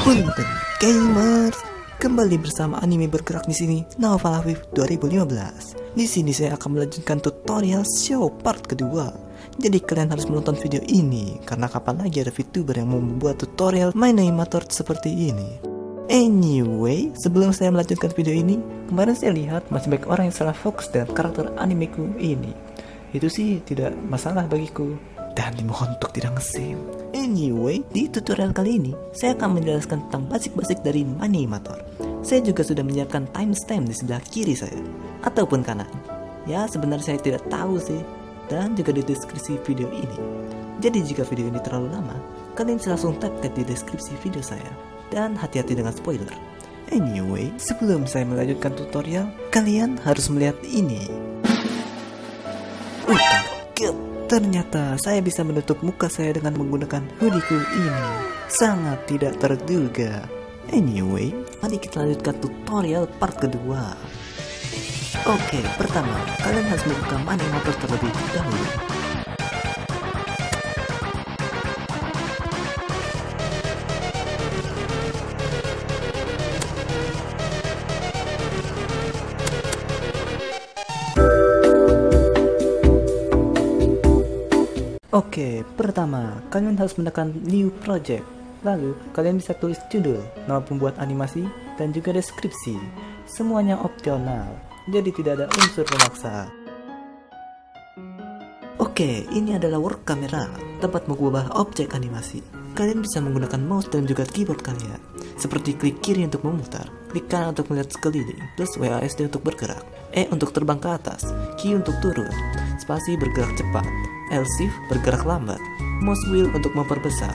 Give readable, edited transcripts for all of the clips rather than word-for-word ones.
Punten gamers, kembali bersama anime bergerak di sini, Naufal Afif 2015. Di sini saya akan melanjutkan tutorial show part kedua. Jadi kalian harus menonton video ini karena kapan lagi ada VTuber yang mau membuat tutorial main animator seperti ini. Anyway, sebelum saya melanjutkan video ini, kemarin saya lihat masih banyak orang yang salah fokus dengan karakter animeku ini. Itu sih tidak masalah bagiku, dan dimohon untuk tidak nge-save. Anyway, di tutorial kali ini saya akan menjelaskan tentang basic-basic dari Manimator. Saya juga sudah menyiapkan timestamp di sebelah kiri saya ataupun kanan. Ya, sebenarnya saya tidak tahu sih. Dan juga di deskripsi video ini. Jadi jika video ini terlalu lama, kalian bisa langsung tap di deskripsi video saya. Dan hati-hati dengan spoiler. Anyway, sebelum saya melanjutkan tutorial, kalian harus melihat ini. Kaget, ternyata saya bisa menutup muka saya dengan menggunakan hoodieku ini. Sangat tidak terduga. Anyway, mari kita lanjutkan tutorial part kedua. Oke, pertama, kalian harus membuka Manimator terlebih dahulu. Oke, pertama, kalian harus menekan New Project. Lalu, kalian bisa tulis judul, nama pembuat animasi, dan juga deskripsi. Semuanya opsional, jadi tidak ada unsur memaksa. Oke, ini adalah work camera, tempat mengubah objek animasi. Kalian bisa menggunakan mouse dan juga keyboard kalian. Seperti klik kiri untuk memutar, klik kanan untuk melihat sekeliling, plus WASD untuk bergerak, E untuk terbang ke atas, Q untuk turun, spasi bergerak cepat, L shift bergerak lambat, mouse wheel untuk memperbesar.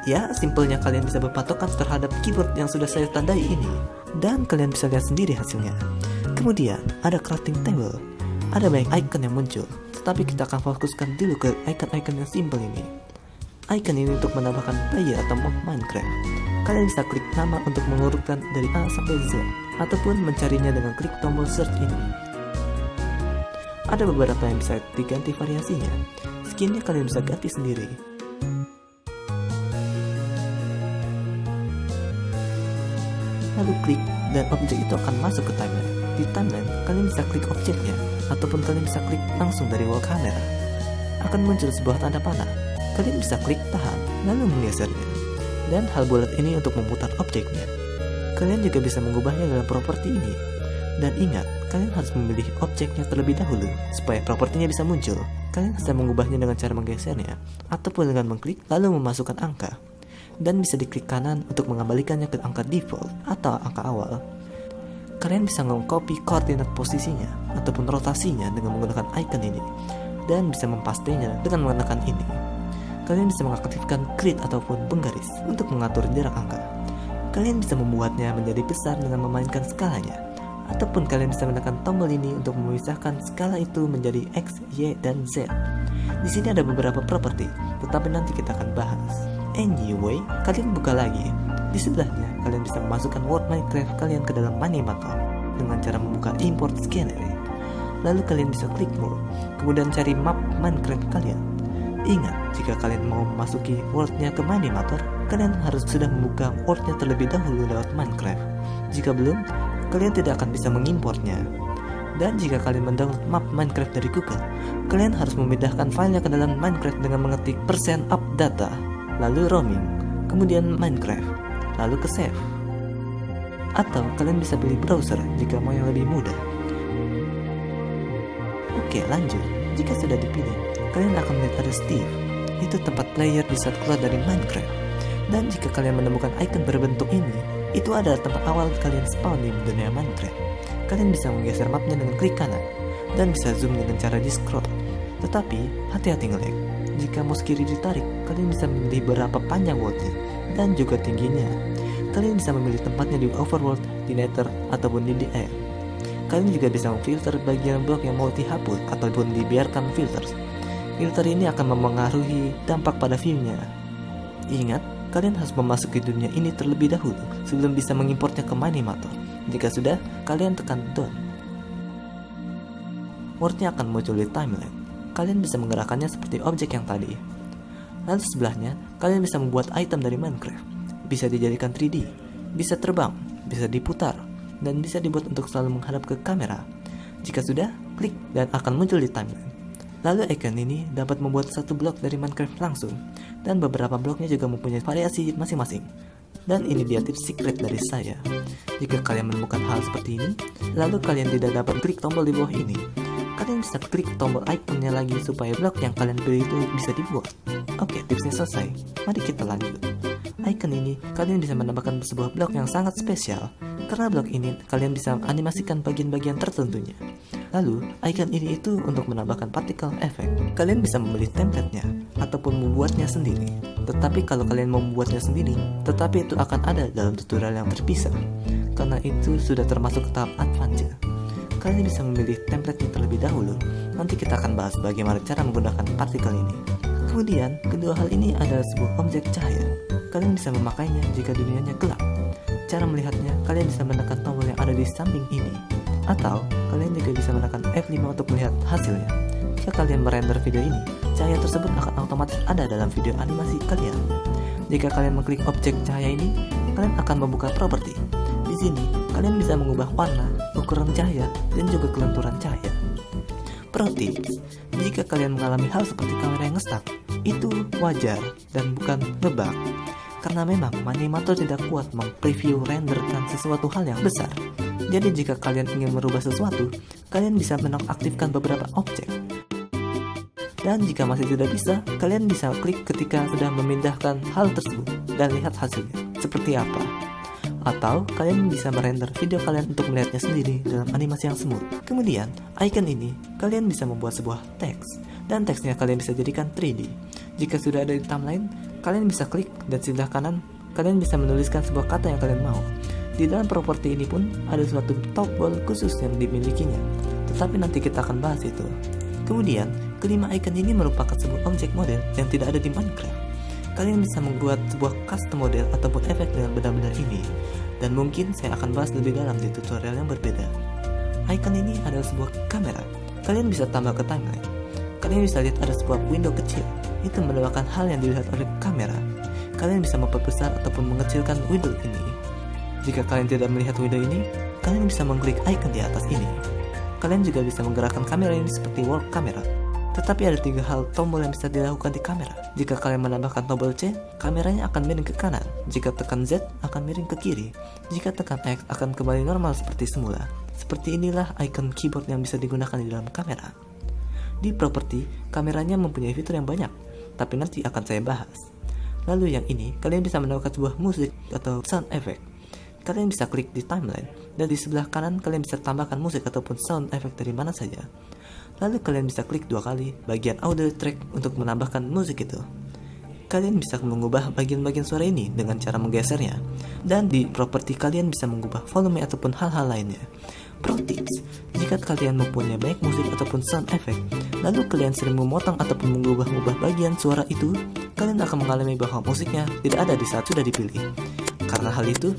Ya, simpelnya kalian bisa berpatokan terhadap keyboard yang sudah saya tandai ini. Dan kalian bisa lihat sendiri hasilnya. Kemudian, ada crafting table. Ada banyak icon yang muncul, tetapi kita akan fokuskan dulu ke icon-icon yang simpel ini. Icon ini untuk menambahkan player atau mod Minecraft. Kalian bisa klik nama untuk mengurutkan dari A sampai Z, ataupun mencarinya dengan klik tombol search ini. Ada beberapa yang bisa diganti variasinya. Skinnya kalian bisa ganti sendiri. Lalu klik dan objek itu akan masuk ke timeline. Di timeline, kalian bisa klik objeknya, ataupun kalian bisa klik langsung dari wall camera. Akan muncul sebuah tanda panah. Kalian bisa klik tahan, lalu menggesernya. Dan hal bulat ini untuk memutar objeknya. Kalian juga bisa mengubahnya dalam properti ini. Dan ingat, kalian harus memilih objeknya terlebih dahulu, supaya propertinya bisa muncul. Kalian bisa mengubahnya dengan cara menggesernya, ataupun dengan mengklik lalu memasukkan angka. Dan bisa diklik kanan untuk mengembalikannya ke angka default atau angka awal. Kalian bisa mengcopy koordinat posisinya ataupun rotasinya dengan menggunakan icon ini, dan bisa mempastenya dengan menekan ini. Kalian bisa mengaktifkan grid ataupun penggaris untuk mengatur jarak angka. Kalian bisa membuatnya menjadi besar dengan memainkan skalanya, ataupun kalian bisa menekan tombol ini untuk memisahkan skala itu menjadi X, Y, dan Z. Di sini ada beberapa properti, tetapi nanti kita akan bahas. Anyway, kalian buka lagi. Di sebelahnya, kalian bisa memasukkan World Minecraft kalian ke dalam Manimator dengan cara membuka import scenery. Lalu kalian bisa klik more, kemudian cari map Minecraft kalian. Ingat, jika kalian mau memasuki world-nya ke Manimator, kalian harus sudah membuka world-nya terlebih dahulu lewat Minecraft. Jika belum, kalian tidak akan bisa mengimportnya. Dan jika kalian mendownload map Minecraft dari Google, kalian harus memindahkan filenya ke dalam Minecraft dengan mengetik %updata. Lalu roaming, kemudian Minecraft, lalu ke save. Atau kalian bisa pilih browser jika mau yang lebih mudah. Oke, lanjut. Jika sudah dipilih, kalian akan melihat ada Steve. Itu tempat player di saat keluar dari Minecraft. Dan jika kalian menemukan icon berbentuk ini, itu adalah tempat awal kalian spawn di dunia Minecraft. Kalian bisa menggeser mapnya dengan klik kanan, dan bisa zoom dengan cara di scroll. Tetapi, hati-hati nge-lag. Jika mouse kiri ditarik, kalian bisa memilih berapa panjang world-nya dan juga tingginya. Kalian bisa memilih tempatnya di overworld, di nether, ataupun di air. Kalian juga bisa memfilter bagian blok yang mau dihapus ataupun dibiarkan filters. Filter ini akan memengaruhi dampak pada view-nya. Ingat, kalian harus memasuki dunia ini terlebih dahulu sebelum bisa mengimportnya ke Manimator. Jika sudah, kalian tekan done. World-nya akan muncul di timeline. Kalian bisa menggerakkannya seperti objek yang tadi. Lalu sebelahnya, kalian bisa membuat item dari Minecraft. bisa dijadikan 3D, bisa terbang, bisa diputar, dan bisa dibuat untuk selalu menghadap ke kamera. Jika sudah, klik dan akan muncul di timeline. Lalu icon ini dapat membuat satu blok dari Minecraft langsung, dan beberapa bloknya juga mempunyai variasi masing-masing. Dan ini dia tips secret dari saya. Jika kalian menemukan hal seperti ini, lalu kalian tidak dapat klik tombol di bawah ini, kalian bisa klik tombol ikonnya lagi supaya blok yang kalian pilih itu bisa dibuat. Oke, tipsnya selesai. Mari kita lanjut. Icon ini, kalian bisa menambahkan sebuah blok yang sangat spesial. Karena blok ini, kalian bisa animasikan bagian-bagian tertentunya. Lalu, icon ini itu untuk menambahkan particle effect. Kalian bisa memilih template-nya, ataupun membuatnya sendiri. Tetapi kalau kalian mau membuatnya sendiri, tetapi itu akan ada dalam tutorial yang terpisah. Karena itu sudah termasuk ke tahap advance. Kalian bisa memilih template-nya terlebih dahulu. Nanti kita akan bahas bagaimana cara menggunakan particle ini. Kemudian, kedua hal ini adalah sebuah objek cahaya. Kalian bisa memakainya jika dunianya gelap. Cara melihatnya, kalian bisa menekan tombol yang ada di samping ini. Atau, kalian juga bisa menekan F5 untuk melihat hasilnya. Jika kalian merender video ini, cahaya tersebut akan otomatis ada dalam video animasi kalian. Jika kalian mengklik objek cahaya ini, kalian akan membuka properti. Di sini, kalian bisa mengubah warna, ukuran cahaya, dan juga kelenturan cahaya. Pro tips, jika kalian mengalami hal seperti kamera yang nge-stuck, itu wajar dan bukan ngebug. Karena memang Manimator tidak kuat meng-preview renderkan sesuatu hal yang besar. Jadi jika kalian ingin merubah sesuatu, kalian bisa menonaktifkan beberapa objek. Dan jika masih tidak bisa, kalian bisa klik ketika sudah memindahkan hal tersebut dan lihat hasilnya seperti apa. Atau kalian bisa merender video kalian untuk melihatnya sendiri dalam animasi yang smooth. Kemudian, icon ini kalian bisa membuat sebuah teks, dan teksnya kalian bisa jadikan 3D. Jika sudah ada di timeline, kalian bisa klik dan sebelah kanan kalian bisa menuliskan sebuah kata yang kalian mau. Di dalam properti ini pun ada suatu tombol khusus yang dimilikinya, tetapi nanti kita akan bahas itu. Kemudian, kelima icon ini merupakan sebuah objek model yang tidak ada di Minecraft. Kalian bisa membuat sebuah custom model ataupun efek dengan benar-benar ini, dan mungkin saya akan bahas lebih dalam di tutorial yang berbeda. Icon ini adalah sebuah kamera. Kalian bisa tambah ke timeline. Kalian bisa lihat ada sebuah window kecil. Itu merupakan hal yang dilihat oleh kamera. Kalian bisa memperbesar ataupun mengecilkan window ini. Jika kalian tidak melihat window ini, kalian bisa mengklik icon di atas ini. Kalian juga bisa menggerakkan kamera ini seperti work camera. Tetapi ada 3 hal tombol yang bisa dilakukan di kamera. Jika kalian menambahkan tombol C, kameranya akan miring ke kanan. Jika tekan Z, akan miring ke kiri. Jika tekan X, akan kembali normal seperti semula. Seperti inilah icon keyboard yang bisa digunakan di dalam kamera. Di properti, kameranya mempunyai fitur yang banyak, tapi nanti akan saya bahas. Lalu yang ini, kalian bisa menambahkan sebuah musik atau sound effect. Kalian bisa klik di timeline, dan di sebelah kanan kalian bisa tambahkan musik ataupun sound effect dari mana saja. Lalu kalian bisa klik 2 kali bagian audio track untuk menambahkan musik itu. Kalian bisa mengubah bagian-bagian suara ini dengan cara menggesernya. Dan di properti kalian bisa mengubah volume ataupun hal-hal lainnya. Pro tips, jika kalian mempunyai banyak musik ataupun sound effect, lalu kalian sering memotong ataupun mengubah-ubah bagian suara itu, kalian akan mengalami bahwa musiknya tidak ada di saat sudah dipilih. Karena hal itu,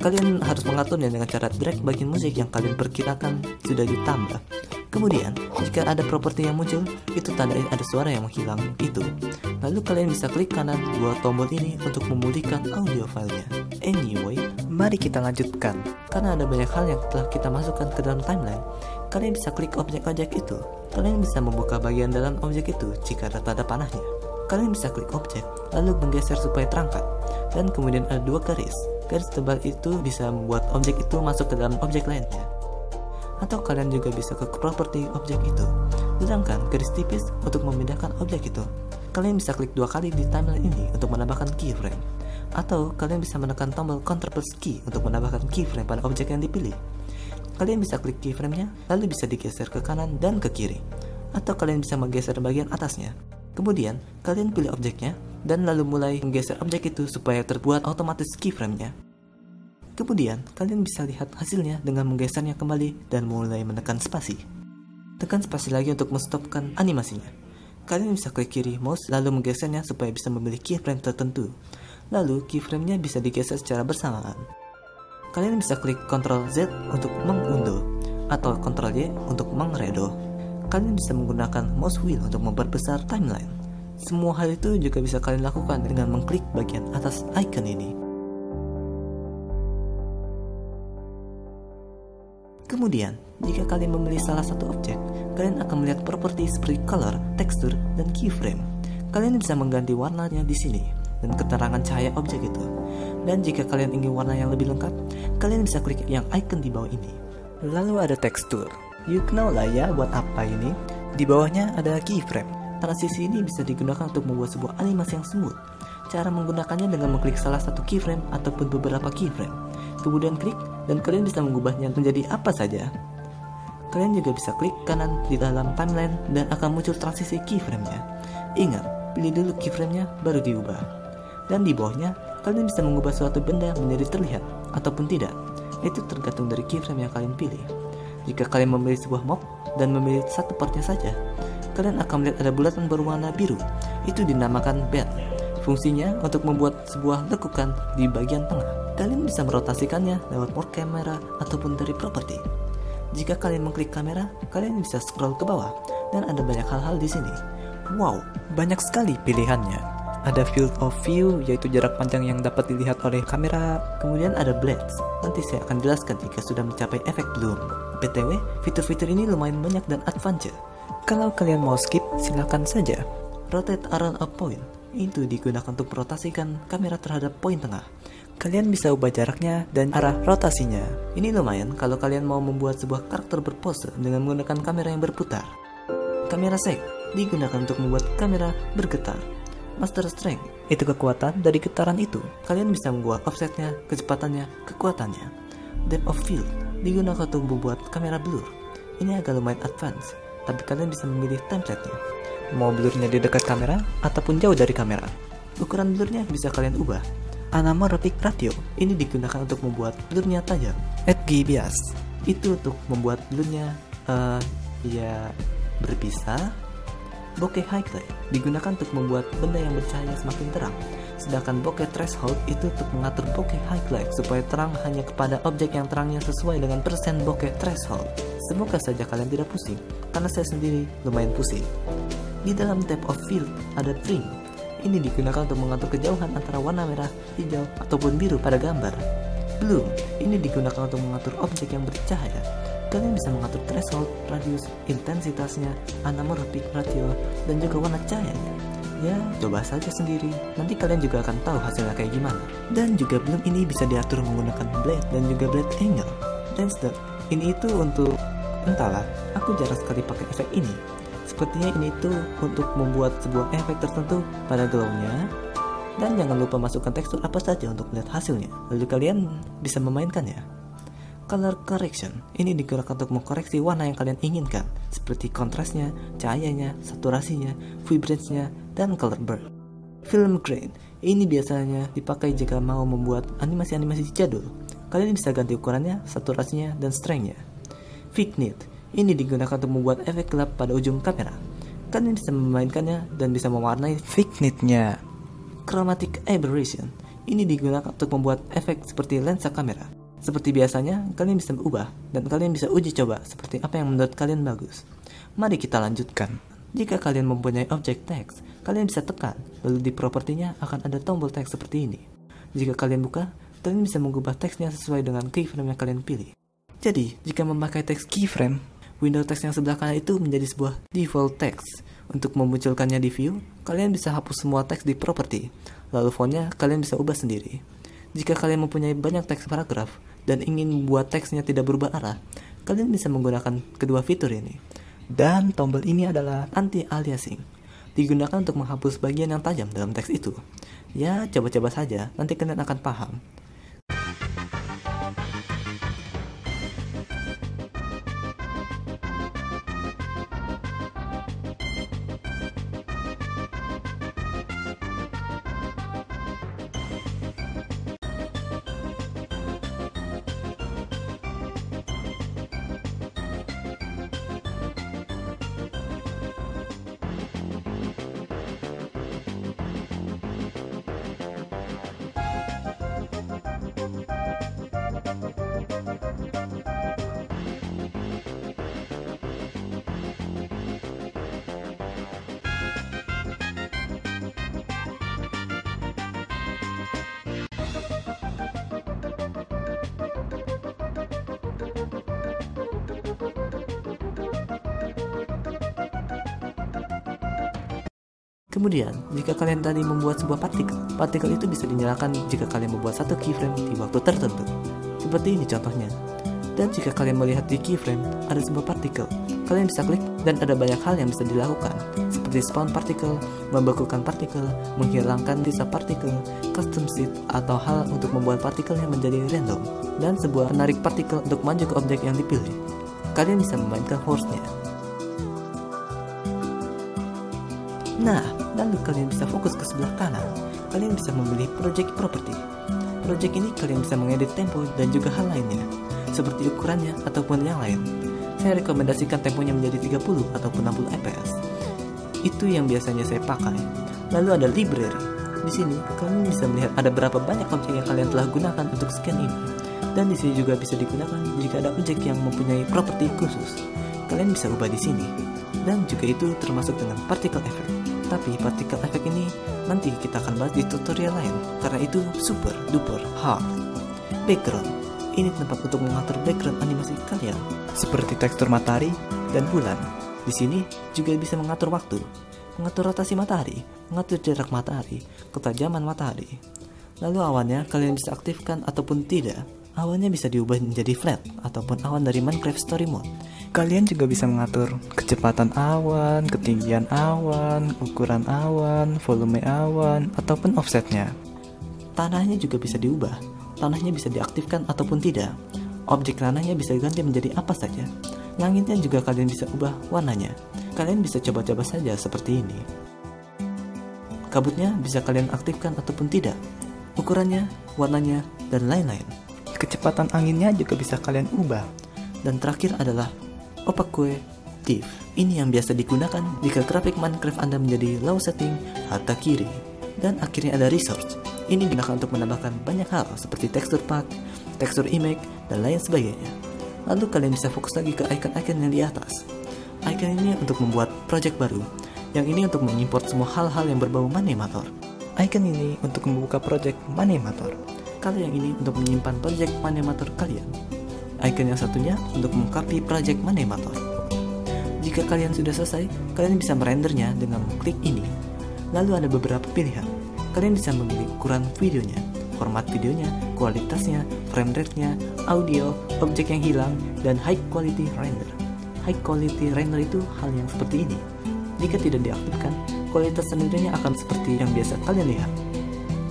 kalian harus mengaturnya dengan cara drag bagian musik yang kalian perkirakan sudah ditambah. Kemudian, jika ada properti yang muncul, itu tanda ada suara yang menghilang itu. Lalu kalian bisa klik kanan 2 tombol ini untuk memulihkan audio filenya. Anyway, mari kita lanjutkan. Karena ada banyak hal yang telah kita masukkan ke dalam timeline, kalian bisa klik objek-objek itu. Kalian bisa membuka bagian dalam objek itu jika ada tanda panahnya. Kalian bisa klik objek, lalu menggeser supaya terangkat. Dan kemudian ada 2 garis. Garis tebal itu bisa membuat objek itu masuk ke dalam objek lainnya. Atau kalian juga bisa ke properti objek itu. Sedangkan garis tipis untuk memindahkan objek itu. Kalian bisa klik 2 kali di timeline ini untuk menambahkan keyframe. Atau kalian bisa menekan tombol Ctrl plus key untuk menambahkan keyframe pada objek yang dipilih. Kalian bisa klik keyframe-nya, lalu bisa digeser ke kanan dan ke kiri. Atau kalian bisa menggeser bagian atasnya. Kemudian, kalian pilih objeknya, dan lalu mulai menggeser objek itu supaya terbuat otomatis keyframe-nya. Kemudian, kalian bisa lihat hasilnya dengan menggesernya kembali dan mulai menekan spasi. Tekan spasi lagi untuk menstopkan animasinya. Kalian bisa klik kiri mouse lalu menggesernya supaya bisa memilih keyframe tertentu. Lalu, keyframe-nya bisa digeser secara bersamaan. Kalian bisa klik Ctrl Z untuk mengunduh, atau Ctrl Y untuk mengredo. Kalian bisa menggunakan mouse wheel untuk memperbesar timeline. Semua hal itu juga bisa kalian lakukan dengan mengklik bagian atas icon ini. Kemudian, jika kalian memilih salah satu objek, kalian akan melihat properti seperti color, tekstur, dan keyframe. Kalian bisa mengganti warnanya di sini dan keterangan cahaya objek itu. Dan jika kalian ingin warna yang lebih lengkap, kalian bisa klik yang icon di bawah ini. Lalu ada tekstur. You know lah ya buat apa ini. Di bawahnya ada keyframe. Transisi ini bisa digunakan untuk membuat sebuah animasi yang smooth. Cara menggunakannya dengan mengklik salah satu keyframe ataupun beberapa keyframe. Kemudian klik dan kalian bisa mengubahnya menjadi apa saja. Kalian juga bisa klik kanan di dalam timeline dan akan muncul transisi keyframe-nya. Ingat, pilih dulu keyframe-nya baru diubah. Dan di bawahnya, kalian bisa mengubah suatu benda menjadi terlihat ataupun tidak. Itu tergantung dari keyframe yang kalian pilih. Jika kalian memilih sebuah mob dan memilih satu partnya saja, kalian akan melihat ada bulatan berwarna biru. Itu dinamakan bed. Fungsinya untuk membuat sebuah lekukan di bagian tengah. Kalian bisa merotasikannya lewat more kamera ataupun dari properti. Jika kalian mengklik kamera, kalian bisa scroll ke bawah dan ada banyak hal-hal di sini. Wow, banyak sekali pilihannya. Ada field of view, yaitu jarak panjang yang dapat dilihat oleh kamera. Kemudian ada blends. Nanti saya akan jelaskan jika sudah mencapai efek bloom. BTW, fitur-fitur ini lumayan banyak dan advance. Kalau kalian mau skip, silakan saja. Rotate around a point. Itu digunakan untuk merotasikan kamera terhadap poin tengah. Kalian bisa ubah jaraknya dan arah rotasinya. Ini lumayan kalau kalian mau membuat sebuah karakter berpose dengan menggunakan kamera yang berputar. Kamera shake digunakan untuk membuat kamera bergetar. Master strength itu kekuatan dari getaran itu. Kalian bisa mengubah offsetnya, kecepatannya, kekuatannya. Depth of field digunakan untuk membuat kamera blur. Ini agak lumayan advance, tapi kalian bisa memilih template-nya. Mau blurnya di dekat kamera ataupun jauh dari kamera. Ukuran blurnya bisa kalian ubah. Anamorphic ratio ini digunakan untuk membuat blurnya tajam. Edge bias itu untuk membuat blurnya berpisah. Bokeh highlight digunakan untuk membuat benda yang bercahaya semakin terang. Sedangkan bokeh threshold itu untuk mengatur bokeh highlight supaya terang hanya kepada objek yang terangnya sesuai dengan persen bokeh threshold. Semoga saja kalian tidak pusing, karena saya sendiri lumayan pusing. Di dalam depth of field ada trim. Ini digunakan untuk mengatur kejauhan antara warna merah, hijau, ataupun biru pada gambar. Bloom, ini digunakan untuk mengatur objek yang bercahaya. Kalian bisa mengatur threshold, radius, intensitasnya, anamorphic ratio, dan juga warna cahayanya. Ya, coba saja sendiri. Nanti kalian juga akan tahu hasilnya kayak gimana. Dan juga bloom ini bisa diatur menggunakan blade dan juga blade angle. Dan ini itu untuk entahlah, aku jarang sekali pakai efek ini. Sepertinya ini itu untuk membuat sebuah efek tertentu pada glow-nya. Dan jangan lupa masukkan tekstur apa saja untuk melihat hasilnya. Lalu kalian bisa memainkannya. Color correction ini digunakan untuk mengkoreksi warna yang kalian inginkan, seperti kontrasnya, cahayanya, saturasinya, vibrance-nya, dan color burn. Film grain ini biasanya dipakai jika mau membuat animasi-animasi jadul. Kalian bisa ganti ukurannya, saturasinya, dan strength-nya. Vignette ini digunakan untuk membuat efek gelap pada ujung kamera. Kalian bisa memainkannya dan bisa mewarnai vignette-nya. Chromatic aberration ini digunakan untuk membuat efek seperti lensa kamera. Seperti biasanya, kalian bisa berubah dan kalian bisa uji coba seperti apa yang menurut kalian bagus. Mari kita lanjutkan. Jika kalian mempunyai objek teks, kalian bisa tekan, lalu di propertinya akan ada tombol teks seperti ini. Jika kalian buka, kalian bisa mengubah teksnya sesuai dengan keyframe yang kalian pilih. Jadi, jika memakai teks keyframe, window teks yang sebelah kanan itu menjadi sebuah default text. Untuk memunculkannya di view, kalian bisa hapus semua teks di property, lalu fontnya kalian bisa ubah sendiri. Jika kalian mempunyai banyak teks paragraf dan ingin membuat teksnya tidak berubah arah, kalian bisa menggunakan kedua fitur ini. Dan tombol ini adalah anti-aliasing, digunakan untuk menghapus bagian yang tajam dalam teks itu. Ya, coba-coba saja, nanti kalian akan paham. Kemudian, jika kalian tadi membuat sebuah partikel itu bisa dinyalakan jika kalian membuat satu keyframe di waktu tertentu. Seperti ini contohnya. Dan jika kalian melihat di keyframe ada sebuah partikel, kalian bisa klik dan ada banyak hal yang bisa dilakukan, seperti spawn partikel, membekukan partikel, menghilangkan sisa partikel, custom seed, atau hal untuk membuat partikel yang menjadi random, dan sebuah penarik partikel untuk maju ke objek yang dipilih. Kalian bisa memainkan horse-nya. Nah, lalu kalian bisa fokus ke sebelah kanan. Kalian bisa memilih project property. Project ini kalian bisa mengedit tempo dan juga hal lainnya, seperti ukurannya ataupun yang lain. Saya rekomendasikan temponya menjadi 30 ataupun 60 fps. Itu yang biasanya saya pakai. Lalu ada library. Di sini kalian bisa melihat ada berapa banyak objek yang kalian telah gunakan untuk scan ini. Dan di sini juga bisa digunakan jika ada objek yang mempunyai properti khusus. Kalian bisa ubah di sini. Dan juga itu termasuk dengan particle effect. Tapi particle effect ini nanti kita akan bahas di tutorial lain karena itu super duper hard. Background. Ini tempat untuk mengatur background animasi kalian, seperti tekstur matahari dan bulan. Di sini juga bisa mengatur waktu, mengatur rotasi matahari, mengatur jarak matahari, ketajaman matahari. Lalu awannya kalian bisa aktifkan ataupun tidak. Awannya bisa diubah menjadi flat ataupun awan dari Minecraft Story Mode. Kalian juga bisa mengatur kecepatan awan, ketinggian awan, ukuran awan, volume awan, ataupun offsetnya. Tanahnya juga bisa diubah. Tanahnya bisa diaktifkan ataupun tidak. Objek tanahnya bisa diganti menjadi apa saja. Langitnya juga kalian bisa ubah warnanya. Kalian bisa coba-coba saja seperti ini. Kabutnya bisa kalian aktifkan ataupun tidak. Ukurannya, warnanya, dan lain-lain. Kecepatan anginnya juga bisa kalian ubah. Dan terakhir adalah opaque div. Ini yang biasa digunakan jika grafik Minecraft Anda menjadi low setting harta kiri. Dan akhirnya ada resource. Ini digunakan untuk menambahkan banyak hal seperti tekstur path, tekstur image, dan lain sebagainya. Lalu kalian bisa fokus lagi ke icon-icon yang di atas. Icon ini untuk membuat project baru. Yang ini untuk mengimport semua hal-hal yang berbau Manemator. Icon ini untuk membuka project Manemator. Kalau yang ini untuk menyimpan project Manemator kalian. Icon yang satunya untuk mengcopy project Manemator. Jika kalian sudah selesai, kalian bisa merendernya dengan klik ini. Lalu ada beberapa pilihan. Kalian bisa memilih ukuran videonya, format videonya, kualitasnya, frame rate-nya, audio, objek yang hilang, dan high quality render. High quality render itu hal yang seperti ini. Jika tidak diaktifkan, kualitas rendernya akan seperti yang biasa kalian lihat.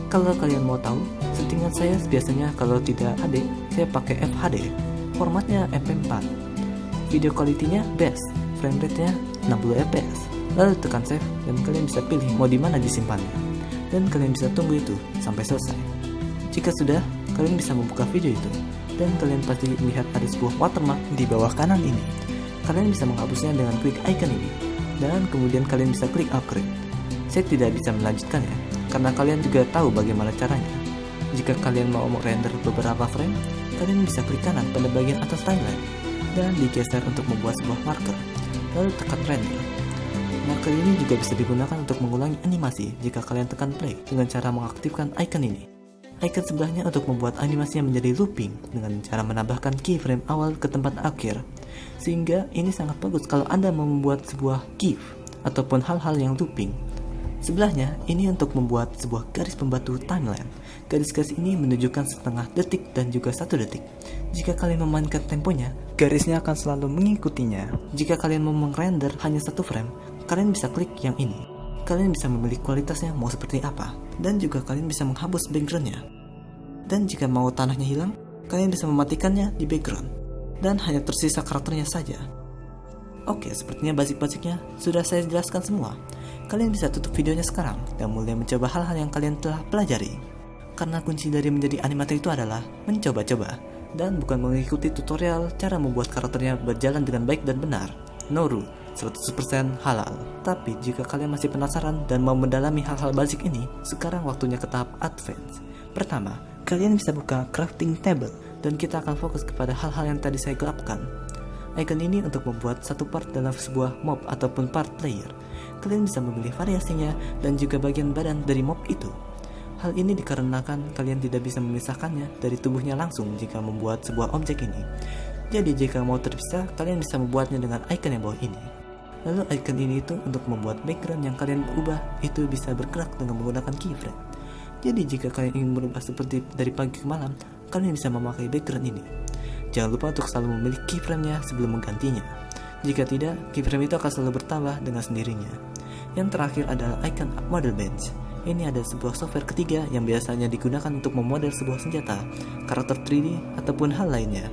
Kalau kalian mau tahu, settingan saya biasanya kalau tidak HD, saya pakai FHD. Formatnya MP4. Video quality-nya best, frame rate-nya 60 fps. Lalu tekan save dan kalian bisa pilih mau di mana disimpannya. Dan kalian bisa tunggu itu sampai selesai. Jika sudah, kalian bisa membuka video itu. Dan kalian pasti lihat ada sebuah watermark di bawah kanan ini. Kalian bisa menghapusnya dengan klik icon ini. Dan kemudian kalian bisa klik upgrade. Saya tidak bisa melanjutkannya, karena kalian juga tahu bagaimana caranya. Jika kalian mau render beberapa frame, kalian bisa klik kanan pada bagian atas timeline. Dan digeser untuk membuat sebuah marker. Lalu tekan render. Marker ini juga bisa digunakan untuk mengulangi animasi jika kalian tekan play dengan cara mengaktifkan icon ini. Icon sebelahnya untuk membuat animasinya menjadi looping dengan cara menambahkan keyframe awal ke tempat akhir. Sehingga ini sangat bagus kalau Anda mau membuat sebuah GIF ataupun hal-hal yang looping. Sebelahnya ini untuk membuat sebuah garis pembantu timeline. Garis-garis ini menunjukkan setengah detik dan juga 1 detik. Jika kalian memainkan temponya, garisnya akan selalu mengikutinya. Jika kalian mau merender hanya 1 frame, kalian bisa klik yang ini. Kalian bisa memilih kualitasnya mau seperti apa. Dan juga kalian bisa menghapus backgroundnya. Dan jika mau tanahnya hilang, kalian bisa mematikannya di background. Dan hanya tersisa karakternya saja. Oke, sepertinya basic-basicnya sudah saya jelaskan semua. Kalian bisa tutup videonya sekarang dan mulai mencoba hal-hal yang kalian telah pelajari. Karena kunci dari menjadi animator itu adalah mencoba-coba. Dan bukan mengikuti tutorial cara membuat karakternya berjalan dengan baik dan benar. No rule. 100% halal. Tapi jika kalian masih penasaran dan mau mendalami hal-hal basic ini, sekarang waktunya ke tahap advance. Pertama, kalian bisa buka crafting table dan kita akan fokus kepada hal-hal yang tadi saya gelapkan. Icon ini untuk membuat satu part dalam sebuah mob ataupun part player. Kalian bisa memilih variasinya dan juga bagian badan dari mob itu. Hal ini dikarenakan kalian tidak bisa memisahkannya dari tubuhnya langsung jika membuat sebuah objek ini. Jadi jika mau terpisah, kalian bisa membuatnya dengan icon yang bawah ini. Lalu icon ini itu untuk membuat background yang kalian ubah itu bisa bergerak dengan menggunakan keyframe. Jadi jika kalian ingin berubah seperti dari pagi ke malam, kalian bisa memakai background ini. Jangan lupa untuk selalu memilih keyframe-nya sebelum menggantinya. Jika tidak, keyframe itu akan selalu bertambah dengan sendirinya. Yang terakhir adalah icon model bench. Ini adalah sebuah software ketiga yang biasanya digunakan untuk memodel sebuah senjata, karakter 3D, ataupun hal lainnya.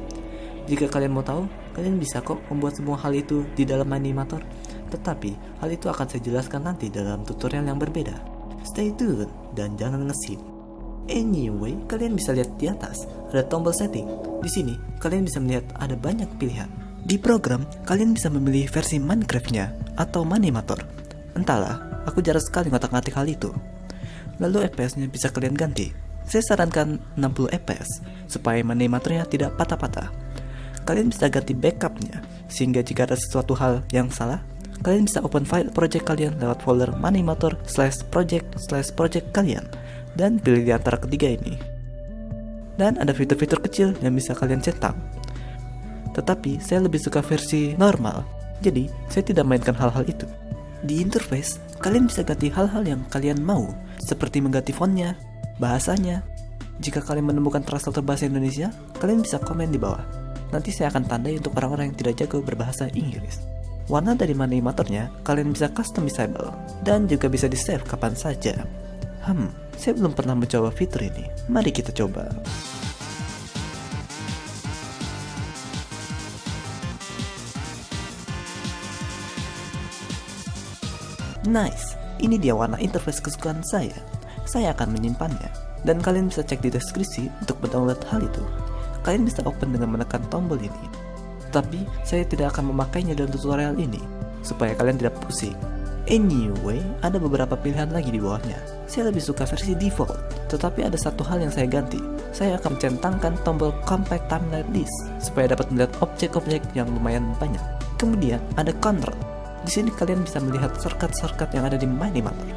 Jika kalian mau tahu, kalian bisa kok membuat semua hal itu di dalam Manimator. Tetapi, hal itu akan saya jelaskan nanti dalam tutorial yang berbeda. Stay tune dan jangan nge-skip. Anyway, kalian bisa lihat di atas, ada tombol setting. Di sini, kalian bisa melihat ada banyak pilihan. Di program, kalian bisa memilih versi Minecraft-nya atau Manimator. Entahlah, aku jarang sekali ngotak-ngatik hal itu. Lalu FPS-nya bisa kalian ganti. Saya sarankan 60 FPS, supaya Manimatornya tidak patah-patah. Kalian bisa ganti backup-nya, sehingga jika ada sesuatu hal yang salah, kalian bisa open file project kalian lewat folder Manimator/project/project kalian, dan pilih di antara ketiga ini. Dan ada fitur-fitur kecil yang bisa kalian centang. Tetapi saya lebih suka versi normal, jadi saya tidak mainkan hal-hal itu. Di interface, kalian bisa ganti hal-hal yang kalian mau, seperti mengganti fontnya, bahasanya. Jika kalian menemukan translator bahasa Indonesia, kalian bisa komen di bawah. Nanti saya akan tandai untuk orang-orang yang tidak jago berbahasa Inggris. Warna dari Manimatornya kalian bisa customizable, dan juga bisa di-save kapan saja. Saya belum pernah mencoba fitur ini. Mari kita coba. Nice, ini dia warna interface kesukaan saya. Saya akan menyimpannya, dan kalian bisa cek di deskripsi untuk mendownload hal itu. Kalian bisa open dengan menekan tombol ini. Tapi, saya tidak akan memakainya dalam tutorial ini, supaya kalian tidak pusing. Anyway, ada beberapa pilihan lagi di bawahnya. Saya lebih suka versi default, tetapi ada satu hal yang saya ganti. Saya akan centangkan tombol Compact Timeline List, supaya dapat melihat objek-objek yang lumayan banyak. Kemudian, ada Control. Di sini kalian bisa melihat shortcut-shortcut yang ada di Manimator,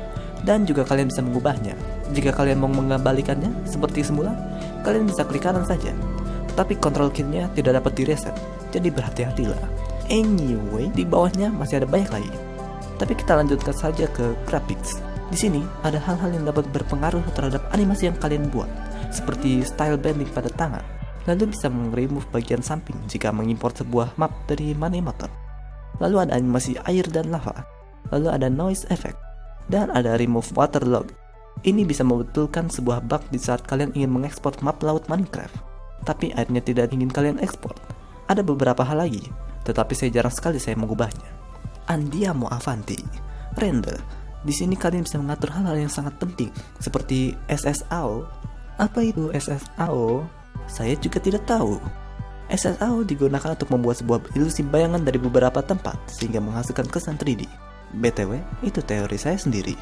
dan juga kalian bisa mengubahnya. Jika kalian mau mengembalikannya seperti semula, kalian bisa klik kanan saja. Tetapi control key-nya tidak dapat direset, jadi berhati-hatilah. Anyway, di bawahnya masih ada banyak lagi. Tapi kita lanjutkan saja ke graphics. Di sini ada hal-hal yang dapat berpengaruh terhadap animasi yang kalian buat, seperti style bending pada tangan. Lalu bisa remove bagian samping jika mengimport sebuah map dari Manimator. Lalu ada animasi air dan lava. Lalu ada noise effect. Dan ada remove waterlog. Ini bisa membetulkan sebuah bug di saat kalian ingin mengekspor map laut Minecraft, tapi airnya tidak ingin kalian ekspor. Ada beberapa hal lagi, tetapi jarang sekali saya mengubahnya. Andiamo avanti. Render. Di sini kalian bisa mengatur hal-hal yang sangat penting, seperti SSAO. Apa itu SSAO? Saya juga tidak tahu. SSAO digunakan untuk membuat sebuah ilusi bayangan dari beberapa tempat, sehingga menghasilkan kesan 3D. BTW, itu teori saya sendiri.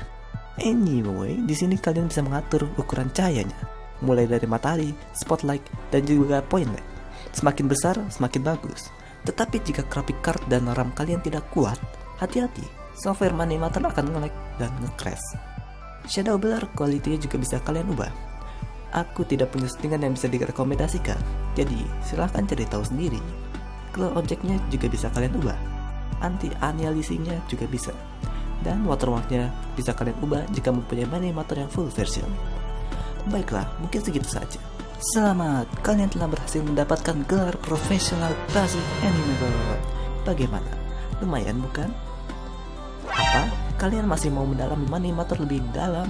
Anyway, di sini kalian bisa mengatur ukuran cahayanya, mulai dari matahari, spotlight, dan juga point light. Semakin besar, semakin bagus. Tetapi jika graphic card dan RAM kalian tidak kuat, hati-hati, software Manimator akan nge-lag dan nge-crash. Shadow blur quality juga bisa kalian ubah. Aku tidak punya settingan yang bisa direkomendasikan, jadi silahkan cari tahu sendiri. Glow objeknya juga bisa kalian ubah. Anti-aliasingnya juga bisa. Dan watermarknya bisa kalian ubah jika mempunyai Manimator yang full version. Baiklah, mungkin segitu saja. Selamat, kalian telah berhasil mendapatkan gelar profesional basic animator. Bagaimana? Lumayan bukan? Apa? Kalian masih mau mendalami Manimator lebih dalam?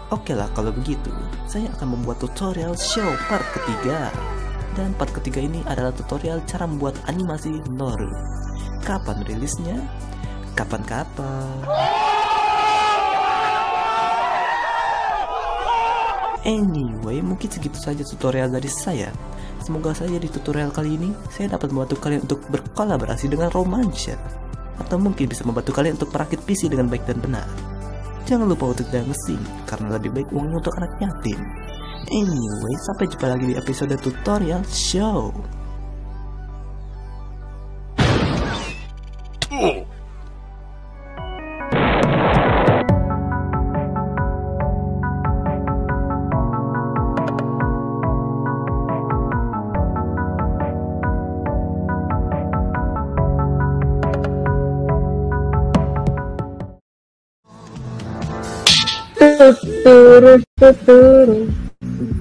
Oke lah, kalau begitu, saya akan membuat tutorial show part ketiga. Dan part ketiga ini adalah tutorial cara membuat animasi Noru. Kapan rilisnya? Kapan-kapan. Anyway, mungkin segitu saja tutorial dari saya. Semoga saja di tutorial kali ini, saya dapat membantu kalian untuk berkolaborasi dengan Romancer. Atau mungkin bisa membantu kalian untuk merakit PC dengan baik dan benar. Jangan lupa untuk tidak ngesing, karena lebih baik uangnya untuk anak yatim. Anyway, sampai jumpa lagi di episode tutorial show. Tut, turut, tut, turut.